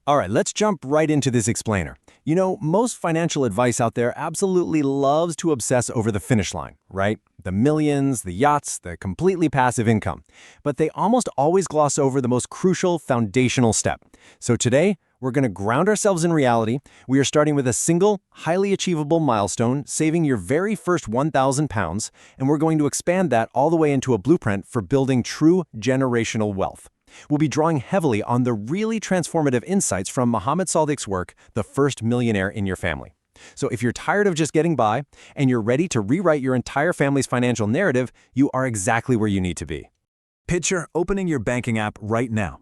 All right, let's jump right into this explainer. You know, most financial advice out there absolutely loves to obsess over the finish line, right? The millions, the yachts, the completely passive income. But they almost always gloss over the most crucial foundational step. So today, we're going to ground ourselves in reality. We are starting with a single, highly achievable milestone, saving your very first £1,000, and we're going to expand that all the way into a blueprint for building true generational wealth. We'll be drawing heavily on the really transformative insights from Mohammed Sadiq's work, The First Millionaire in Your Family. So if you're tired of just getting by and you're ready to rewrite your entire family's financial narrative, you are exactly where you need to be. Picture opening your banking app right now.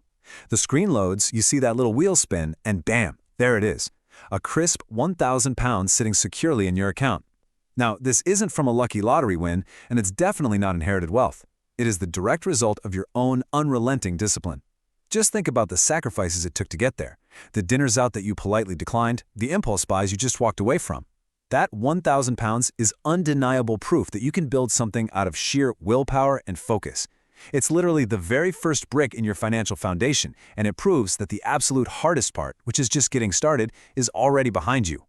The screen loads, you see that little wheel spin, and bam, there it is. A crisp £1,000 sitting securely in your account. Now, this isn't from a lucky lottery win, and it's definitely not inherited wealth. It is the direct result of your own unrelenting discipline. Just think about the sacrifices it took to get there. The dinners out that you politely declined, the impulse buys you just walked away from. That £1,000 is undeniable proof that you can build something out of sheer willpower and focus. It's literally the very first brick in your financial foundation, and it proves that the absolute hardest part, which is just getting started, is already behind you.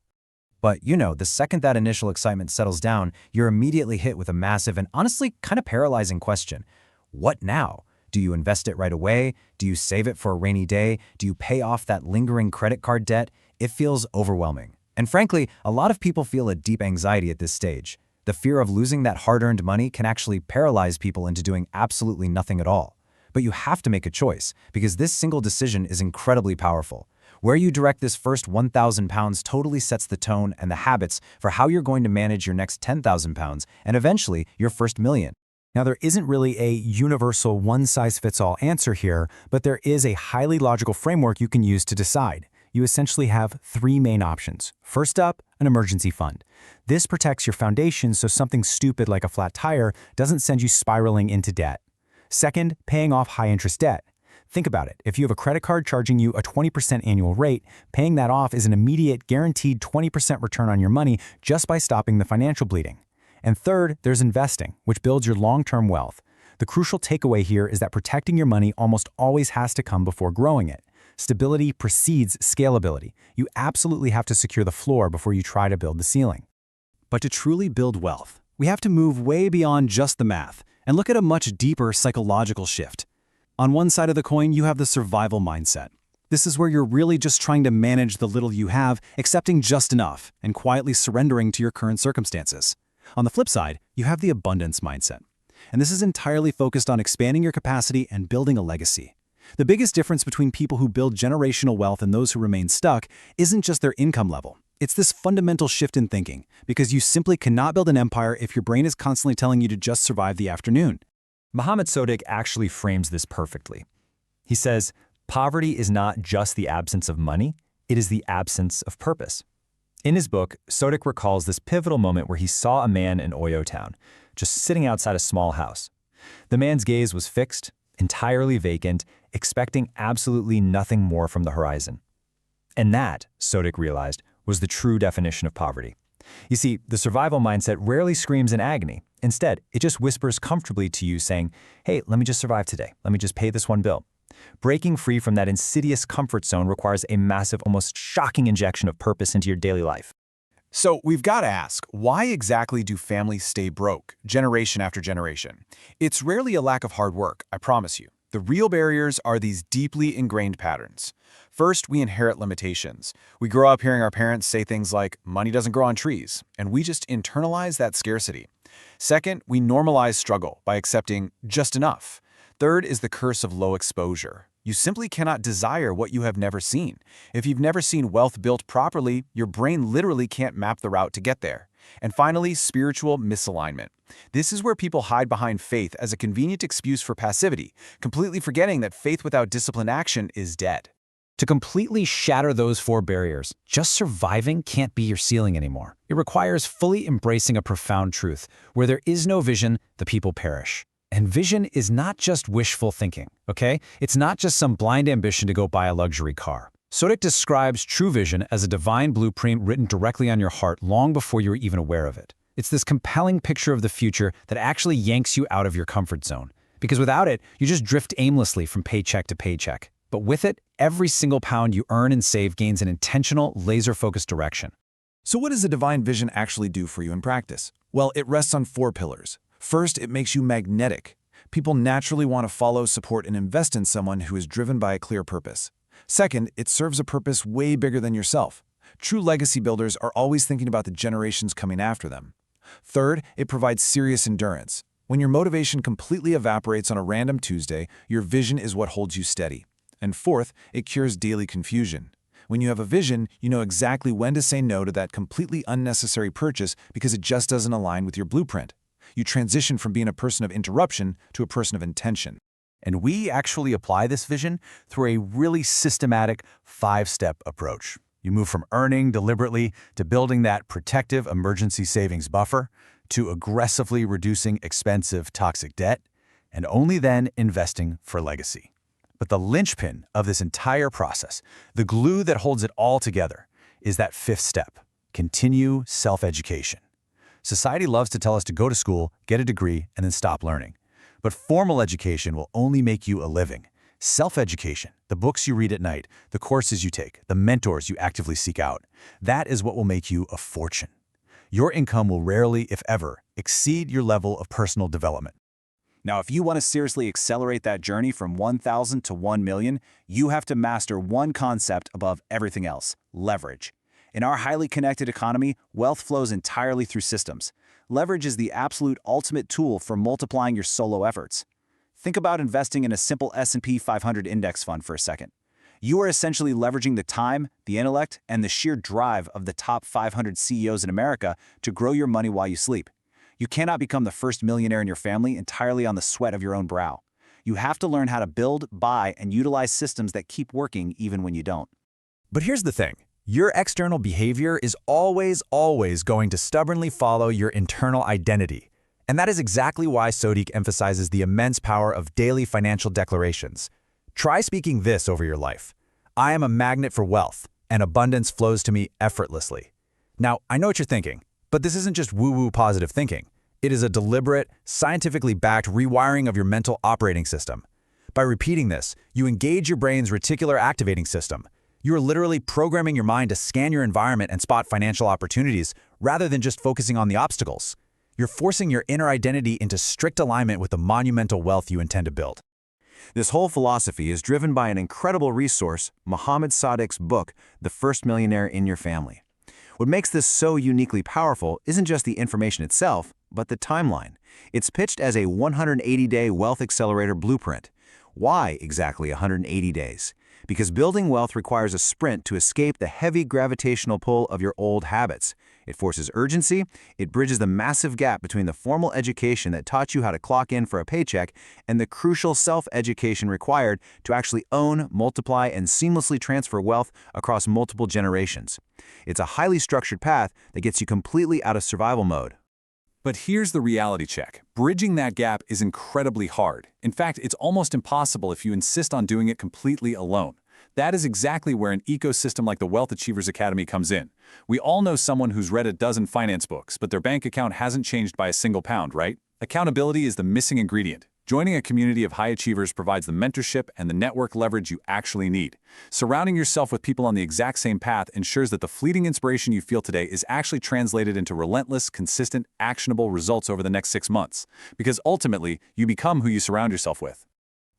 But the second that initial excitement settles down, you're immediately hit with a massive and honestly kind of paralyzing question. What now? Do you invest it right away? Do you save it for a rainy day? Do you pay off that lingering credit card debt? It feels overwhelming. And frankly, a lot of people feel a deep anxiety at this stage. The fear of losing that hard-earned money can actually paralyze people into doing absolutely nothing at all. But you have to make a choice, because this single decision is incredibly powerful. Where you direct this first £1,000 totally sets the tone and the habits for how you're going to manage your next £10,000 and eventually your first million. Now, there isn't really a universal one-size-fits-all answer here, but there is a highly logical framework you can use to decide. You essentially have three main options. First up, an emergency fund. This protects your foundation so something stupid like a flat tire doesn't send you spiraling into debt. Second, paying off high-interest debt. Think about it. If you have a credit card charging you a 20% annual rate, paying that off is an immediate, guaranteed 20% return on your money just by stopping the financial bleeding. And third, there's investing, which builds your long-term wealth. The crucial takeaway here is that protecting your money almost always has to come before growing it. Stability precedes scalability. You absolutely have to secure the floor before you try to build the ceiling. But to truly build wealth, we have to move way beyond just the math and look at a much deeper psychological shift. On one side of the coin, you have the survival mindset. This is where you're really just trying to manage the little you have, accepting just enough, and quietly surrendering to your current circumstances. On the flip side, you have the abundance mindset. And this is entirely focused on expanding your capacity and building a legacy. The biggest difference between people who build generational wealth and those who remain stuck isn't just their income level. It's this fundamental shift in thinking, because you simply cannot build an empire if your brain is constantly telling you to just survive the afternoon. Mohammed Sodiq actually frames this perfectly. He says, poverty is not just the absence of money, it is the absence of purpose. In his book, Sodiq recalls this pivotal moment where he saw a man in Oyo town, just sitting outside a small house. The man's gaze was fixed, entirely vacant, expecting absolutely nothing more from the horizon. And that, Sodiq realized, was the true definition of poverty. You see, the survival mindset rarely screams in agony. Instead, it just whispers comfortably to you saying, hey, let me just survive today. Let me just pay this one bill. Breaking free from that insidious comfort zone requires a massive, almost shocking injection of purpose into your daily life. So we've got to ask, why exactly do families stay broke, generation after generation? It's rarely a lack of hard work, I promise you. The real barriers are these deeply ingrained patterns. First, we inherit limitations. We grow up hearing our parents say things like, money doesn't grow on trees, and we just internalize that scarcity. Second, we normalize struggle by accepting just enough. Third is the curse of low exposure. You simply cannot desire what you have never seen. If you've never seen wealth built properly, your brain literally can't map the route to get there. And finally, spiritual misalignment. This is where people hide behind faith as a convenient excuse for passivity, completely forgetting that faith without disciplined action is dead. To completely shatter those four barriers, just surviving can't be your ceiling anymore. It requires fully embracing a profound truth. Where there is no vision, the people perish. And vision is not just wishful thinking, okay? It's not just some blind ambition to go buy a luxury car. Sodiq describes true vision as a divine blueprint written directly on your heart long before you're even aware of it. It's this compelling picture of the future that actually yanks you out of your comfort zone. Because without it, you just drift aimlessly from paycheck to paycheck. But with it, every single pound you earn and save gains an intentional, laser-focused direction. So what does the divine vision actually do for you in practice? Well, it rests on 4 pillars. First, it makes you magnetic. People naturally want to follow, support, and invest in someone who is driven by a clear purpose. Second, it serves a purpose way bigger than yourself. True legacy builders are always thinking about the generations coming after them. Third, it provides serious endurance. When your motivation completely evaporates on a random Tuesday, your vision is what holds you steady. And fourth, it cures daily confusion. When you have a vision, you know exactly when to say no to that completely unnecessary purchase because it just doesn't align with your blueprint. You transition from being a person of interruption to a person of intention. And we actually apply this vision through a really systematic 5-step approach. You move from earning deliberately to building that protective emergency savings buffer, to aggressively reducing expensive, toxic debt, and only then investing for legacy. But the linchpin of this entire process, the glue that holds it all together, is that 5th step: continue self-education. Society loves to tell us to go to school, get a degree, and then stop learning. But formal education will only make you a living. Self-education, the books you read at night, the courses you take, the mentors you actively seek out, that is what will make you a fortune. Your income will rarely, if ever, exceed your level of personal development. Now, if you want to seriously accelerate that journey from 1,000 to 1 million, you have to master one concept above everything else: leverage. In our highly connected economy, wealth flows entirely through systems. Leverage is the absolute ultimate tool for multiplying your solo efforts. Think about investing in a simple S&P 500 index fund for a second. You are essentially leveraging the time, the intellect, and the sheer drive of the top 500 CEOs in America to grow your money while you sleep. You cannot become the first millionaire in your family entirely on the sweat of your own brow. You have to learn how to build, buy, and utilize systems that keep working even when you don't. But here's the thing. Your external behavior is always going to stubbornly follow your internal identity. And that is exactly why Sodiq emphasizes the immense power of daily financial declarations. Try speaking this over your life: I am a magnet for wealth, and abundance flows to me effortlessly. Now, I know what you're thinking, but this isn't just woo-woo positive thinking. It is a deliberate, scientifically backed rewiring of your mental operating system. By repeating this, you engage your brain's reticular activating system. You are literally programming your mind to scan your environment and spot financial opportunities rather than just focusing on the obstacles. You're forcing your inner identity into strict alignment with the monumental wealth you intend to build. This whole philosophy is driven by an incredible resource, Mohammed Sodiq's book, The First Millionaire in Your Family. What makes this so uniquely powerful isn't just the information itself, but the timeline. It's pitched as a 180-day wealth accelerator blueprint. Why exactly 180 days? Because building wealth requires a sprint to escape the heavy gravitational pull of your old habits. It forces urgency, it bridges the massive gap between the formal education that taught you how to clock in for a paycheck and the crucial self-education required to actually own, multiply, and seamlessly transfer wealth across multiple generations. It's a highly structured path that gets you completely out of survival mode. But here's the reality check. Bridging that gap is incredibly hard. In fact, it's almost impossible if you insist on doing it completely alone. That is exactly where an ecosystem like the Wealth Achievers Academy comes in. We all know someone who's read a dozen finance books, but their bank account hasn't changed by a single pound, right? Accountability is the missing ingredient. Joining a community of high achievers provides the mentorship and the network leverage you actually need. Surrounding yourself with people on the exact same path ensures that the fleeting inspiration you feel today is actually translated into relentless, consistent, actionable results over the next 6 months. Because ultimately, you become who you surround yourself with.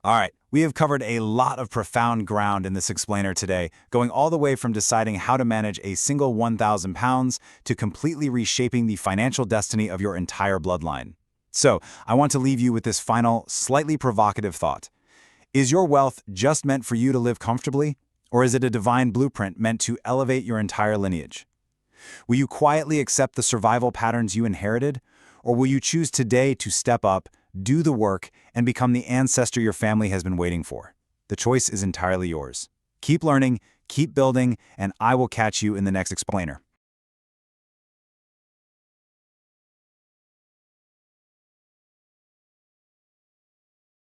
All right, we have covered a lot of profound ground in this explainer today, going all the way from deciding how to manage a single 1,000 pounds to completely reshaping the financial destiny of your entire bloodline. So, I want to leave you with this final, slightly provocative thought. Is your wealth just meant for you to live comfortably, or is it a divine blueprint meant to elevate your entire lineage? Will you quietly accept the survival patterns you inherited, or will you choose today to step up, do the work, and become the ancestor your family has been waiting for? The choice is entirely yours. Keep learning, keep building, and I will catch you in the next explainer.